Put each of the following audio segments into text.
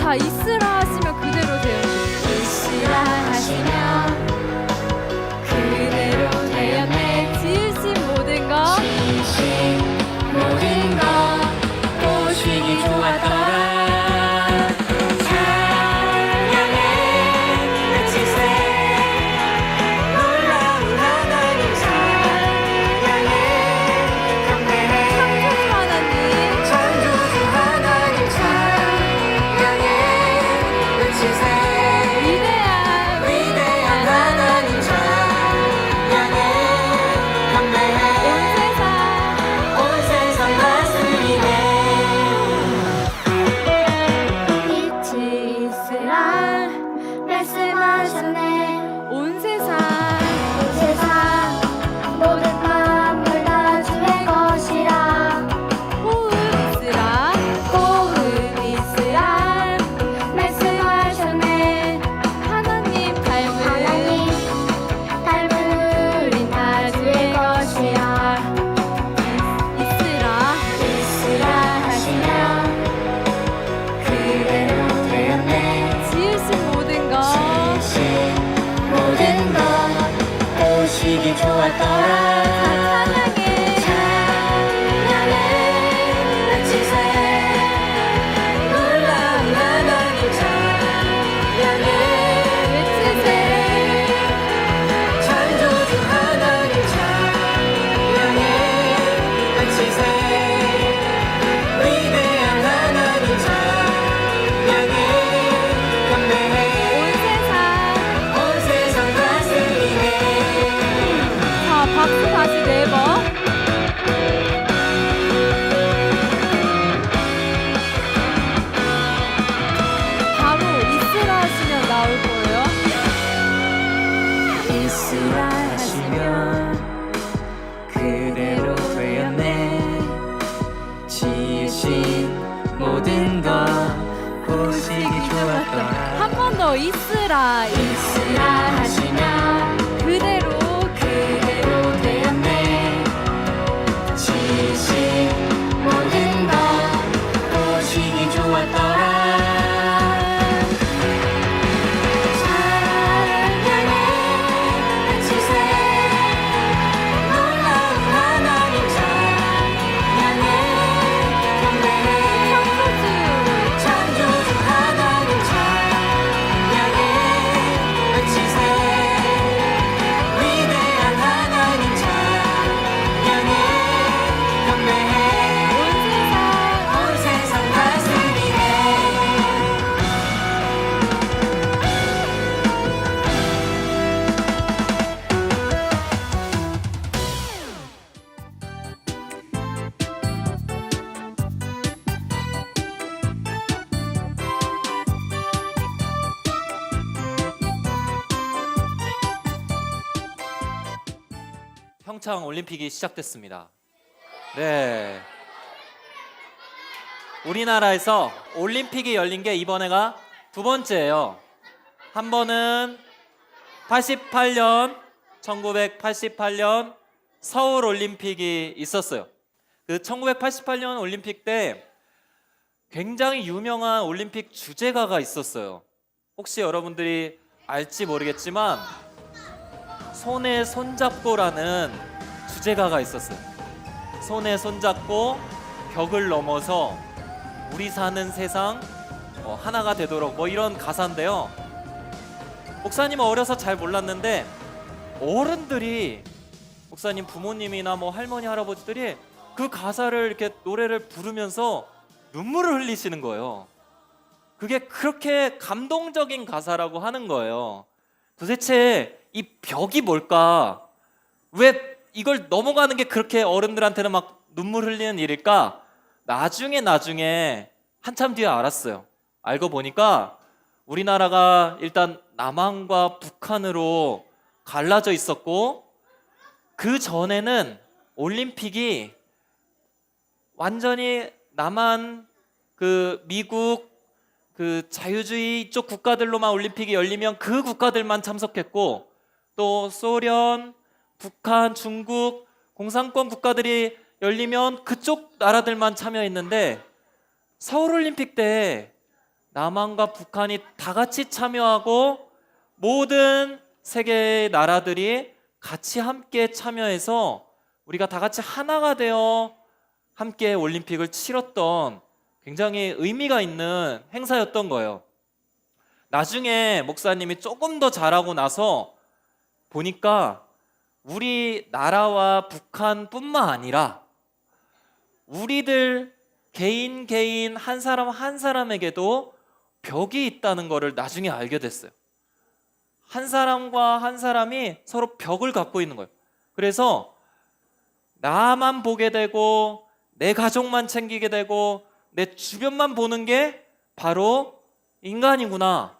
자, 있으라 하시면 그대로 돼요. 있으라 하시면 그대로 되었네. 지으신 모든 것 지으신 모든 것 보시기 좋았더라. 찬양해 외치세. 놀라운 하나님 찬양해 경배해. 창조주 하나님 창조주 하나님 찬양해 외치세. 위대한 하나님 찬양해 경배해. 온 세상 다스리네. 빛이 있으라 말씀하셨네. 온 세상 온 세상 모든 만물 다 주의 것이라. 호흡 있으라 호흡 있으라 말씀하셨네. 하나님 닮은 우린 다 주의 것이야. 있으라 있으라 하시면 그대로 되었네. 지으신 모든 것 지으신 모든 것 보시기 좋았더라. 찬양해 찬양해 외치세. 놀라운 하나님 찬양해 외치세. 창조주 하나님 찬양해 외치세. 위대한 하나님 찬양해 경배해. 온 세상 다스리네. 자, 박수 다시 4번. 바로 있으라 하시면 나올 거예요. 있으라 하시면 그대로 되었네. 지으신 모든 것 보시기 좋았더라. 한 번 더 있으라 있으라 하시면 그대로 그대로 되었네. 지으신 모든 것 보시기 좋았더라. 찬양해 외치세. 놀라운 하나님 찬양해 경배해. 창조주 하나님 찬양해 외치세. 위대한 하나님 찬양해 경배해. 온 세상 다스리네. 평창 올림픽이 시작됐습니다. 네. 우리나라에서 올림픽이 열린 게 이번에가 2번째예요. 한 번은 1988년 서울 올림픽이 있었어요. 그 1988년 올림픽 때 굉장히 유명한 올림픽 주제가가 있었어요. 혹시 여러분들이 알지 모르겠지만 손에 손잡고라는 주제가가 있었어요. 손에 손잡고 벽을 넘어서 우리 사는 세상 하나가 되도록 뭐 이런 가사인데요. 목사님은 어려서 잘 몰랐는데 어른들이 목사님 부모님이나 뭐 할머니 할아버지들이 그 가사를 이렇게 노래를 부르면서 눈물을 흘리시는 거예요. 그게 그렇게 감동적인 가사라고 하는 거예요. 도대체 이 벽이 뭘까? 왜 이걸 넘어가는 게 그렇게 어른들한테는 막 눈물 흘리는 일일까? 나중에 한참 뒤에 알았어요. 알고 보니까 우리나라가 일단 남한과 북한으로 갈라져 있었고, 그 전에는 올림픽이 완전히 남한, 미국, 자유주의 이쪽 국가들로만 올림픽이 열리면 그 국가들만 참석했고, 또 소련, 북한, 중국, 공산권 국가들이 열리면 그쪽 나라들만 참여했는데, 서울올림픽 때 남한과 북한이 다 같이 참여하고 모든 세계의 나라들이 같이 함께 참여해서 우리가 다 같이 하나가 되어 함께 올림픽을 치렀던 굉장히 의미가 있는 행사였던 거예요. 나중에 목사님이 조금 더 잘하고 나서 보니까 우리나라와 북한뿐만 아니라 우리들 개인 한 사람 한 사람에게도 벽이 있다는 것을 나중에 알게 됐어요. 한 사람과 한 사람이 서로 벽을 갖고 있는 거예요. 그래서 나만 보게 되고 내 가족만 챙기게 되고 내 주변만 보는 게 바로 인간이구나.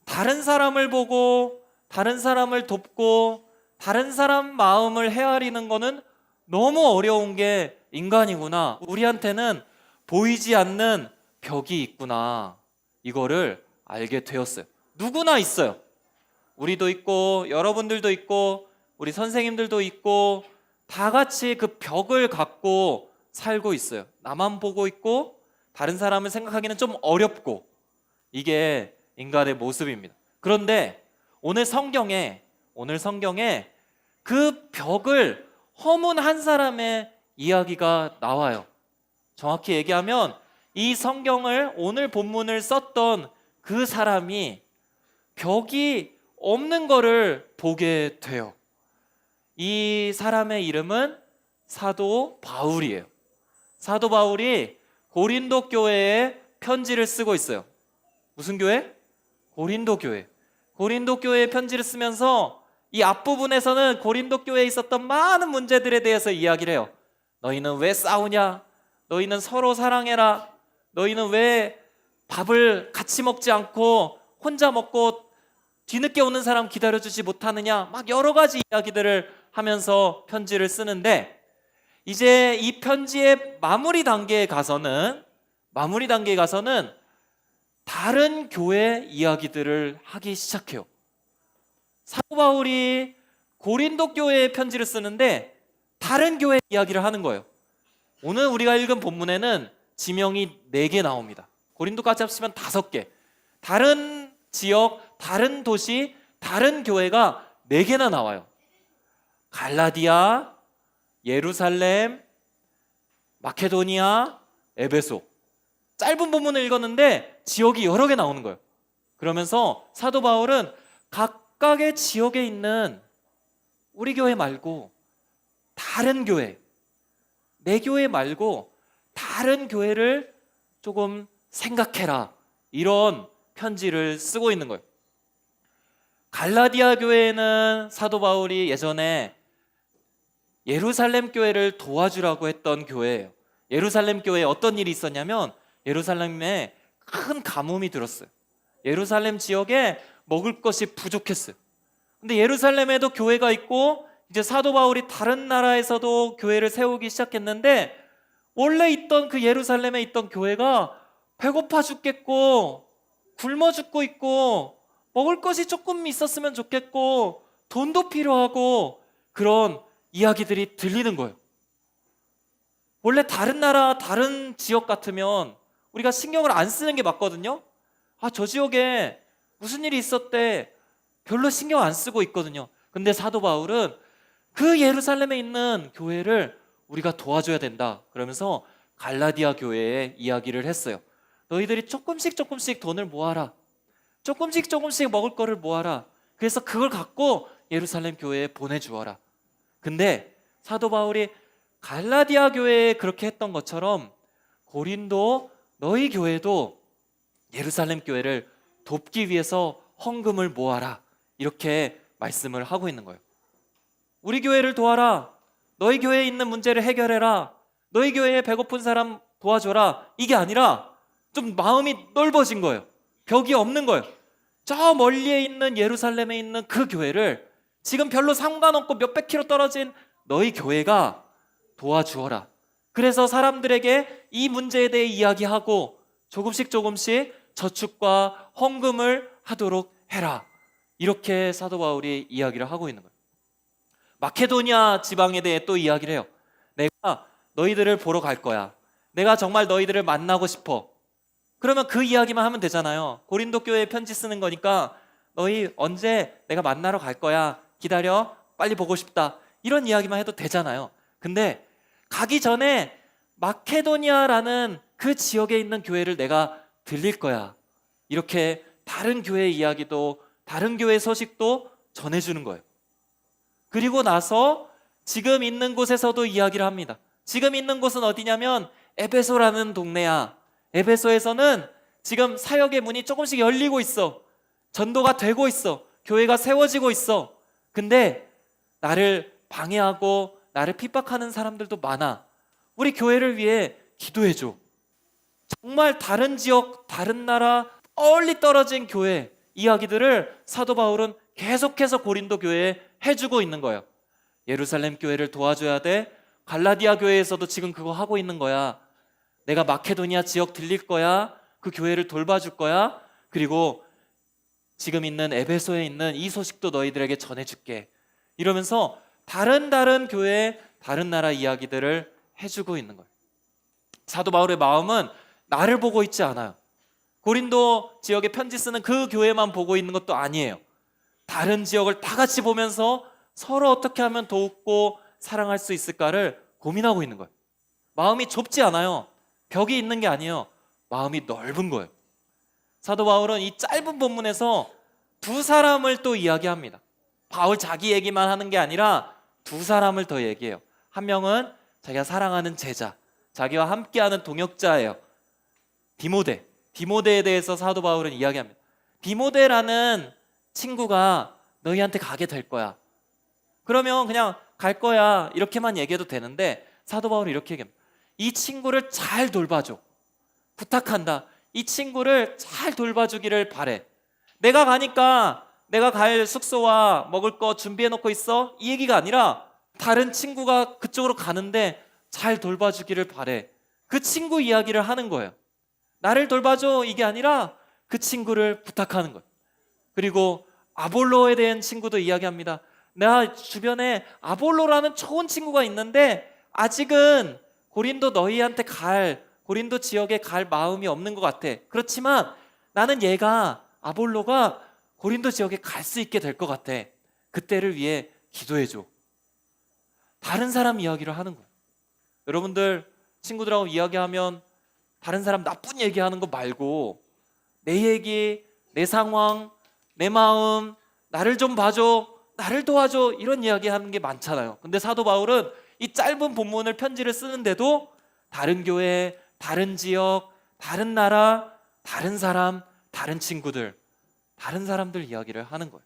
다른 사람을 보고 다른 사람을 돕고 다른 사람 마음을 헤아리는 거는 너무 어려운 게 인간이구나. 우리한테는 보이지 않는 벽이 있구나. 이거를 알게 되었어요. 누구나 있어요. 우리도 있고 여러분들도 있고 우리 선생님들도 있고 다 같이 그 벽을 갖고 살고 있어요. 나만 보고 있고 다른 사람을 생각하기는 좀 어렵고 이게 인간의 모습입니다. 그런데 오늘 성경에 그 벽을 허문 한 사람의 이야기가 나와요. 정확히 얘기하면 이 성경을 오늘 본문을 썼던 그 사람이 벽이 없는 거를 보게 돼요. 이 사람의 이름은 사도 바울이에요. 사도 바울이 고린도 교회에 편지를 쓰고 있어요. 무슨 교회? 고린도 교회. 고린도 교회에 편지를 쓰면서 이 앞부분에서는 고린도 교회에 있었던 많은 문제들에 대해서 이야기를 해요. 너희는 왜 싸우냐? 너희는 서로 사랑해라. 너희는 왜 밥을 같이 먹지 않고 혼자 먹고 뒤늦게 오는 사람 기다려주지 못하느냐? 막 여러 가지 이야기들을 하면서 편지를 쓰는데 이제 이 편지의 마무리 단계에 가서는 다른 교회 이야기들을 하기 시작해요. 사도 바울이 고린도 교회에 편지를 쓰는데 다른 교회 이야기를 하는 거예요. 오늘 우리가 읽은 본문에는 지명이 4개 나옵니다. 고린도까지 합치면 5개. 다른 지역, 다른 도시, 다른 교회가 4개나 나와요. 갈라디아, 예루살렘, 마케도니아, 에베소. 짧은 본문을 읽었는데 지역이 여러 개 나오는 거예요. 그러면서 사도 바울은 각각의 지역에 있는 우리 교회 말고 다른 교회, 내 교회 말고 다른 교회를 조금 생각해라. 이런 편지를 쓰고 있는 거예요. 갈라디아 교회는 사도 바울이 예전에 예루살렘 교회를 도와주라고 했던 교회예요. 예루살렘 교회에 어떤 일이 있었냐면 예루살렘에 큰 가뭄이 들었어요. 예루살렘 지역에 먹을 것이 부족했어요. 근데 예루살렘에도 교회가 있고 이제 사도 바울이 다른 나라에서도 교회를 세우기 시작했는데 원래 있던 그 예루살렘에 있던 교회가 배고파 죽겠고 굶어 죽고 있고 먹을 것이 조금 있었으면 좋겠고 돈도 필요하고 그런 이야기들이 들리는 거예요. 원래 다른 나라, 다른 지역 같으면 우리가 신경을 안 쓰는 게 맞거든요. 저 지역에 무슨 일이 있었대. 별로 신경 안 쓰고 있거든요. 근데 사도 바울은 그 예루살렘에 있는 교회를 우리가 도와줘야 된다. 그러면서 갈라디아 교회에 이야기를 했어요. 너희들이 조금씩 돈을 모아라. 조금씩 먹을 거를 모아라. 그래서 그걸 갖고 예루살렘 교회에 보내주어라. 근데 사도 바울이 갈라디아 교회에 그렇게 했던 것처럼 고린도 너희 교회도 예루살렘 교회를 돕기 위해서 헌금을 모아라. 이렇게 말씀을 하고 있는 거예요. 우리 교회를 도와라. 너희 교회에 있는 문제를 해결해라. 너희 교회에 배고픈 사람 도와줘라. 이게 아니라 좀 마음이 넓어진 거예요. 벽이 없는 거예요. 저 멀리에 있는 예루살렘에 있는 그 교회를 지금 별로 상관없고 몇백 킬로 떨어진 너희 교회가 도와주어라. 그래서 사람들에게 이 문제에 대해 이야기하고 조금씩 저축과 헌금을 하도록 해라. 이렇게 사도 바울이 이야기를 하고 있는 거예요. 마케도니아 지방에 대해 또 이야기를 해요. 내가 너희들을 보러 갈 거야. 내가 정말 너희들을 만나고 싶어. 그러면 그 이야기만 하면 되잖아요. 고린도 교회에 편지 쓰는 거니까 너희 언제 내가 만나러 갈 거야. 기다려. 빨리 보고 싶다. 이런 이야기만 해도 되잖아요. 근데 가기 전에 마케도니아라는 그 지역에 있는 교회를 내가 들릴 거야. 이렇게 다른 교회 이야기도 다른 교회 소식도 전해주는 거예요. 그리고 나서 지금 있는 곳에서도 이야기를 합니다. 지금 있는 곳은 어디냐면 에베소라는 동네야. 에베소에서는 지금 사역의 문이 조금씩 열리고 있어. 전도가 되고 있어. 교회가 세워지고 있어. 근데 나를 방해하고 나를 핍박하는 사람들도 많아. 우리 교회를 위해 기도해줘. 정말 다른 지역, 다른 나라, 멀리 떨어진 교회 이야기들을 사도 바울은 계속해서 고린도 교회에 해주고 있는 거예요. 예루살렘 교회를 도와줘야 돼. 갈라디아 교회에서도 지금 그거 하고 있는 거야. 내가 마케도니아 지역 들릴 거야. 그 교회를 돌봐줄 거야. 그리고 지금 있는 에베소에 있는 이 소식도 너희들에게 전해줄게. 이러면서 다른 교회, 다른 나라 이야기들을 해주고 있는 거예요. 사도 바울의 마음은 나를 보고 있지 않아요. 고린도 지역에 편지 쓰는 그 교회만 보고 있는 것도 아니에요. 다른 지역을 다 같이 보면서 서로 어떻게 하면 돕고 사랑할 수 있을까를 고민하고 있는 거예요. 마음이 좁지 않아요. 벽이 있는 게 아니에요. 마음이 넓은 거예요. 사도 바울은 이 짧은 본문에서 두 사람을 또 이야기합니다. 바울 자기 얘기만 하는 게 아니라 두 사람을 더 얘기해요. 한 명은 자기가 사랑하는 제자, 자기와 함께하는 동역자예요. 디모데에 대해서 사도 바울은 이야기합니다. 디모데라는 친구가 너희한테 가게 될 거야. 그러면 그냥 갈 거야 이렇게만 얘기해도 되는데 사도 바울은 이렇게 얘기합니다. 이 친구를 잘 돌봐줘. 부탁한다. 이 친구를 잘 돌봐주기를 바래. 내가 가니까 내가 갈 숙소와 먹을 거 준비해 놓고 있어? 이 얘기가 아니라 다른 친구가 그쪽으로 가는데 잘 돌봐주기를 바래. 그 친구 이야기를 하는 거예요. 나를 돌봐줘 이게 아니라 그 친구를 부탁하는 거예요. 그리고 아볼로에 대한 친구도 이야기합니다. 내가 주변에 아볼로라는 좋은 친구가 있는데 아직은 고린도 너희한테 고린도 지역에 갈 마음이 없는 것 같아. 그렇지만 나는 아볼로가 고린도 지역에 갈 수 있게 될 것 같아. 그때를 위해 기도해줘. 다른 사람 이야기를 하는 거예요. 여러분들 친구들하고 이야기하면 다른 사람 나쁜 얘기하는 거 말고 내 얘기, 내 상황, 내 마음, 나를 좀 봐줘, 나를 도와줘 이런 이야기 하는 게 많잖아요. 근데 사도 바울은 이 짧은 본문을 편지를 쓰는데도 다른 교회, 다른 지역, 다른 나라, 다른 사람, 다른 친구들, 다른 사람들 이야기를 하는 거예요.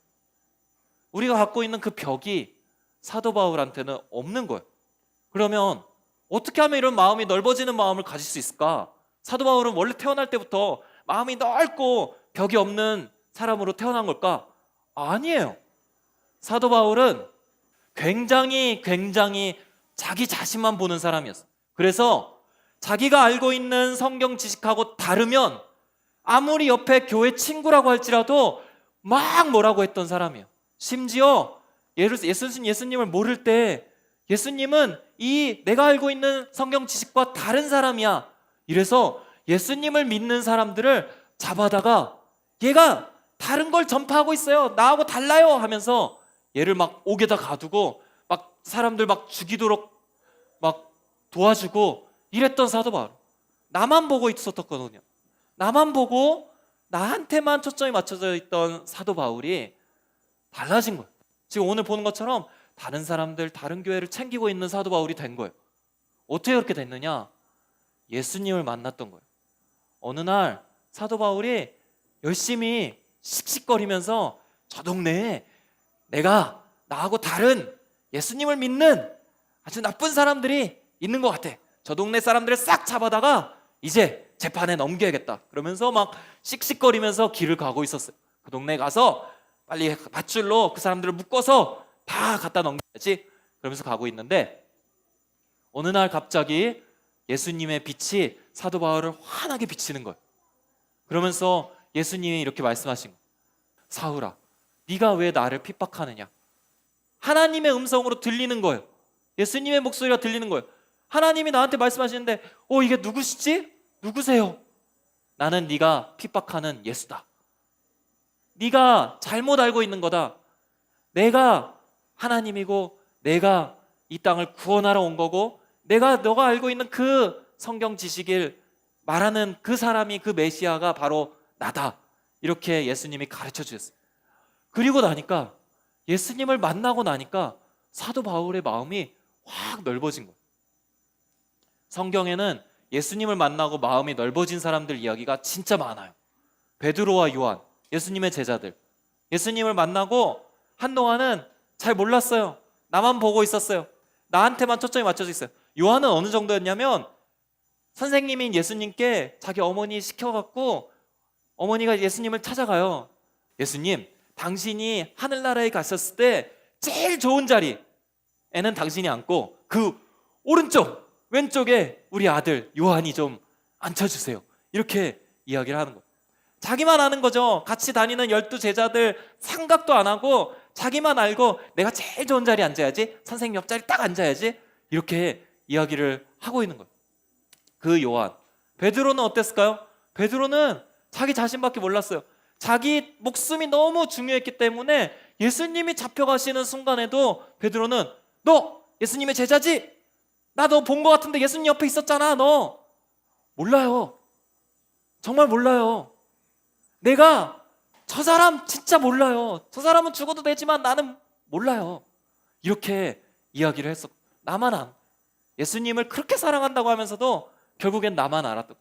우리가 갖고 있는 그 벽이 사도 바울한테는 없는 거예요. 그러면 어떻게 하면 이런 마음이 넓어지는 마음을 가질 수 있을까? 사도 바울은 원래 태어날 때부터 마음이 넓고 벽이 없는 사람으로 태어난 걸까? 아니에요. 사도 바울은 굉장히 자기 자신만 보는 사람이었어요. 그래서 자기가 알고 있는 성경 지식하고 다르면 아무리 옆에 교회 친구라고 할지라도 막 뭐라고 했던 사람이에요. 심지어 예수님을 모를 때 예수님은 내가 알고 있는 성경 지식과 다른 사람이야. 이래서 예수님을 믿는 사람들을 잡아다가 얘가 다른 걸 전파하고 있어요. 나하고 달라요 하면서 얘를 막 옥에다 가두고 막 사람들 막 죽이도록 막 도와주고 이랬던 사도 바울. 나만 보고 있었거든요. 나만 보고 나한테만 초점이 맞춰져 있던 사도 바울이 달라진 거예요. 지금 오늘 보는 것처럼 다른 사람들, 다른 교회를 챙기고 있는 사도 바울이 된 거예요. 어떻게 그렇게 됐느냐? 예수님을 만났던 거예요. 어느 날 사도 바울이 열심히 씩씩거리면서 저 동네에 나하고 다른 예수님을 믿는 아주 나쁜 사람들이 있는 것 같아. 저 동네 사람들을 싹 잡아다가 이제 재판에 넘겨야겠다. 그러면서 막 씩씩거리면서 길을 가고 있었어요. 그 동네에 가서 빨리 밧줄로 그 사람들을 묶어서 다 갖다 넘겨야지. 그러면서 가고 있는데 어느 날 갑자기 예수님의 빛이 사도 바울을 환하게 비치는 거예요. 그러면서 예수님이 이렇게 말씀하신 거예요. 사울아, 네가 왜 나를 핍박하느냐? 하나님의 음성으로 들리는 거예요. 예수님의 목소리가 들리는 거예요. 하나님이 나한테 말씀하시는데 이게 누구시지? 누구세요? 나는 네가 핍박하는 예수다. 네가 잘못 알고 있는 거다. 내가 하나님이고 내가 이 땅을 구원하러 온 거고 너가 알고 있는 그 성경 지식을 말하는 그 사람이 그 메시아가 바로 나다. 이렇게 예수님이 가르쳐 주셨어요. 그리고 나니까 예수님을 만나고 나니까 사도 바울의 마음이 확 넓어진 거예요. 성경에는 예수님을 만나고 마음이 넓어진 사람들 이야기가 진짜 많아요. 베드로와 요한, 예수님의 제자들. 예수님을 만나고 한동안은 잘 몰랐어요. 나만 보고 있었어요. 나한테만 초점이 맞춰져 있어요. 요한은 어느 정도였냐면 선생님인 예수님께 자기 어머니 시켜갖고 어머니가 예수님을 찾아가요. 예수님, 당신이 하늘나라에 갔었을 때 제일 좋은 자리에는 당신이 앉고 그 오른쪽, 왼쪽에 우리 아들 요한이 좀 앉혀주세요. 이렇게 이야기를 하는 거예요. 자기만 아는 거죠. 같이 다니는 12 제자들 생각도 안 하고 자기만 알고 내가 제일 좋은 자리에 앉아야지, 선생님 옆자리 딱 앉아야지, 이렇게 이야기를 하고 있는 거예요. 그 요한. 베드로는 어땠을까요? 베드로는 자기 자신밖에 몰랐어요. 자기 목숨이 너무 중요했기 때문에 예수님이 잡혀가시는 순간에도 베드로는 너 예수님의 제자지? 나 너 본 것 같은데 예수님 옆에 있었잖아. 너 몰라요. 정말 몰라요. 내가 저 사람 진짜 몰라요. 저 사람은 죽어도 되지만 나는 몰라요. 이렇게 이야기를 했어. 나만 예수님을 그렇게 사랑한다고 하면서도 결국엔 나만 알았던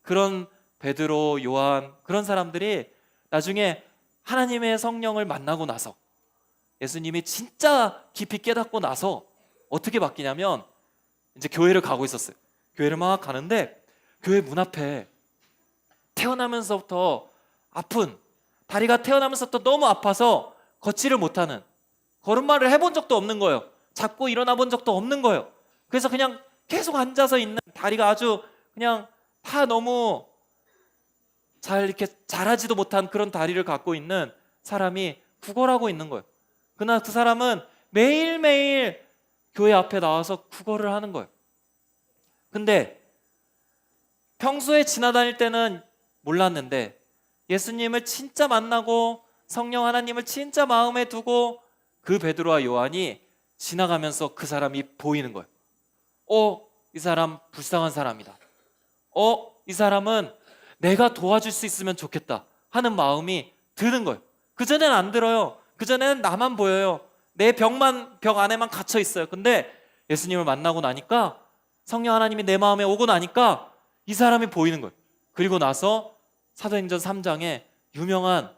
그런 베드로, 요한, 그런 사람들이 나중에 하나님의 성령을 만나고 나서 예수님이 진짜 깊이 깨닫고 나서 어떻게 바뀌냐면 이제 교회를 가고 있었어요. 교회를 막 가는데 교회 문 앞에 태어나면서부터 아픈, 다리가 태어나면서부터 너무 아파서 걷지를 못하는, 걸음마를 해본 적도 없는 거예요. 잡고 일어나 본 적도 없는 거예요. 그래서 그냥 계속 앉아서 있는, 다리가 아주 그냥 다 너무 잘 이렇게 자라지도 못한 그런 다리를 갖고 있는 사람이 구걸하고 있는 거예요. 그러나 그 사람은 매일매일 교회 앞에 나와서 구걸을 하는 거예요. 근데 평소에 지나다닐 때는 몰랐는데 예수님을 진짜 만나고 성령 하나님을 진짜 마음에 두고 그 베드로와 요한이 지나가면서 그 사람이 보이는 거예요. 이 사람 불쌍한 사람이다. 이 사람은 내가 도와줄 수 있으면 좋겠다 하는 마음이 드는 거예요. 그전에는 안 들어요. 그전에는 나만 보여요. 내 벽 안에만 갇혀 있어요. 근데 예수님을 만나고 나니까, 성령 하나님이 내 마음에 오고 나니까 이 사람이 보이는 거예요. 그리고 나서 사도행전 3장에 유명한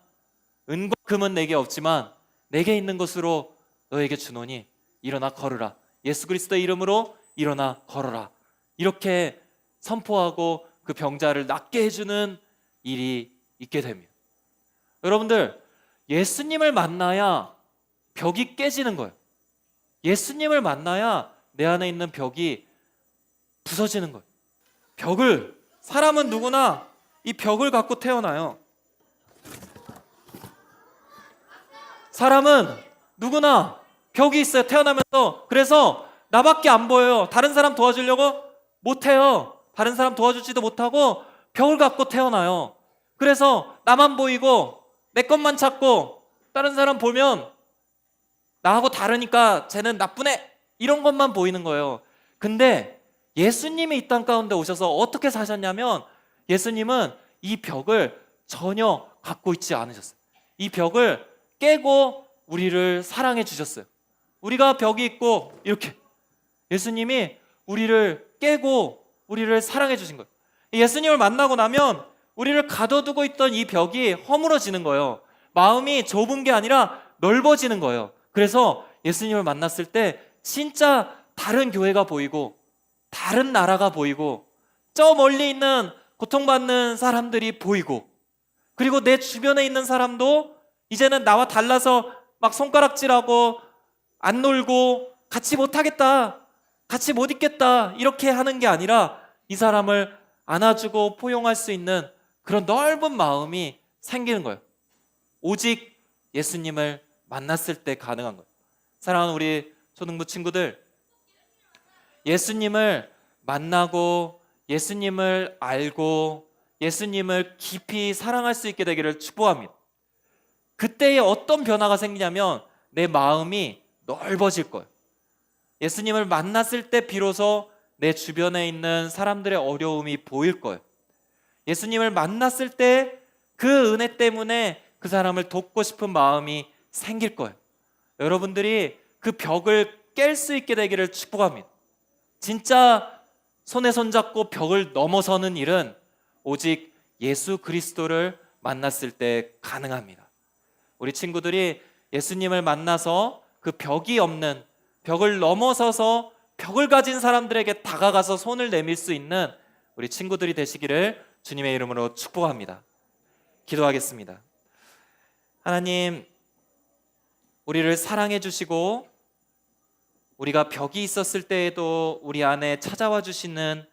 은과 금은 내게 없지만 내게 있는 것으로 너에게 주노니 일어나 걸으라. 예수 그리스도의 이름으로 일어나 걸어라. 이렇게 선포하고 그 병자를 낫게 해주는 일이 있게 됩니다. 여러분들, 예수님을 만나야 벽이 깨지는 거예요. 예수님을 만나야 내 안에 있는 벽이 부서지는 거예요. 사람은 누구나 이 벽을 갖고 태어나요. 사람은 누구나 벽이 있어요. 태어나면서. 그래서 나밖에 안 보여요. 다른 사람 도와주려고 못해요. 다른 사람 도와주지도 못하고 벽을 갖고 태어나요. 그래서 나만 보이고 내 것만 찾고 다른 사람 보면 나하고 다르니까 쟤는 나쁘네, 이런 것만 보이는 거예요. 근데 예수님이 이 땅 가운데 오셔서 어떻게 사셨냐면 예수님은 이 벽을 전혀 갖고 있지 않으셨어요. 이 벽을 깨고 우리를 사랑해 주셨어요. 우리가 벽이 있고 이렇게 예수님이 우리를 깨고 우리를 사랑해 주신 거예요. 예수님을 만나고 나면 우리를 가둬두고 있던 이 벽이 허물어지는 거예요. 마음이 좁은 게 아니라 넓어지는 거예요. 그래서 예수님을 만났을 때 진짜 다른 교회가 보이고 다른 나라가 보이고 저 멀리 있는 고통받는 사람들이 보이고, 그리고 내 주변에 있는 사람도 이제는 나와 달라서 막 손가락질하고 안 놀고 같이 못하겠다, 같이 못 있겠다, 이렇게 하는 게 아니라 이 사람을 안아주고 포용할 수 있는 그런 넓은 마음이 생기는 거예요. 오직 예수님을 만났을 때 가능한 거예요. 사랑하는 우리 초등부 친구들, 예수님을 만나고 예수님을 알고 예수님을 깊이 사랑할 수 있게 되기를 축복합니다. 그때에 어떤 변화가 생기냐면 내 마음이 넓어질 거예요. 예수님을 만났을 때 비로소 내 주변에 있는 사람들의 어려움이 보일 거예요. 예수님을 만났을 때 그 은혜 때문에 그 사람을 돕고 싶은 마음이 생길 거예요. 여러분들이 그 벽을 깰 수 있게 되기를 축복합니다. 진짜 손에 손잡고 벽을 넘어서는 일은 오직 예수 그리스도를 만났을 때 가능합니다. 우리 친구들이 예수님을 만나서 그 벽이 없는, 벽을 넘어서서 벽을 가진 사람들에게 다가가서 손을 내밀 수 있는 우리 친구들이 되시기를 주님의 이름으로 축복합니다. 기도하겠습니다. 하나님, 우리를 사랑해 주시고 우리가 벽이 있었을 때에도 우리 안에 찾아와 주시는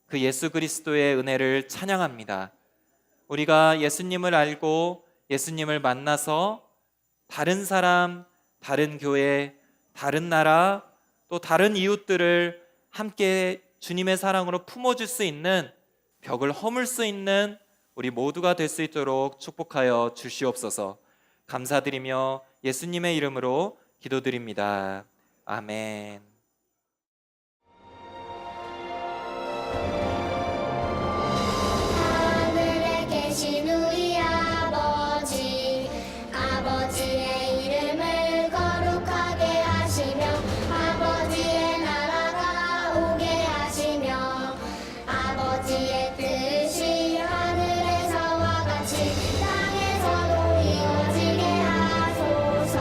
그 예수 그리스도의 은혜를 찬양합니다. 우리가 예수님을 알고 예수님을 만나서 다른 사람, 다른 교회, 다른 나라, 또 다른 이웃들을 함께 주님의 사랑으로 품어줄 수 있는, 벽을 허물 수 있는 우리 모두가 될 수 있도록 축복하여 주시옵소서. 감사드리며 예수님의 이름으로 기도드립니다. 아멘. 하늘에 계신 우리 아버지, 아버지의 이름을 거룩하게 하시며 아버지의 나라가 오게 하시며 아버지의 뜻이 하늘에서와 같이 땅에서도 이루어지게 하소서.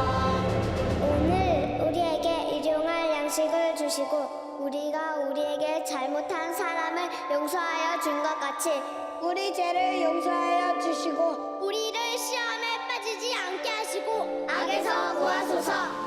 오늘 우리에게 일용할 양식을 주시고 우리가 우리에게 잘못한 사람을 용서하여 준 것 같이 우리 죄를 용서하여 주시고 우리를 시험에 빠지지 않게 하시고 악에서 구하소서.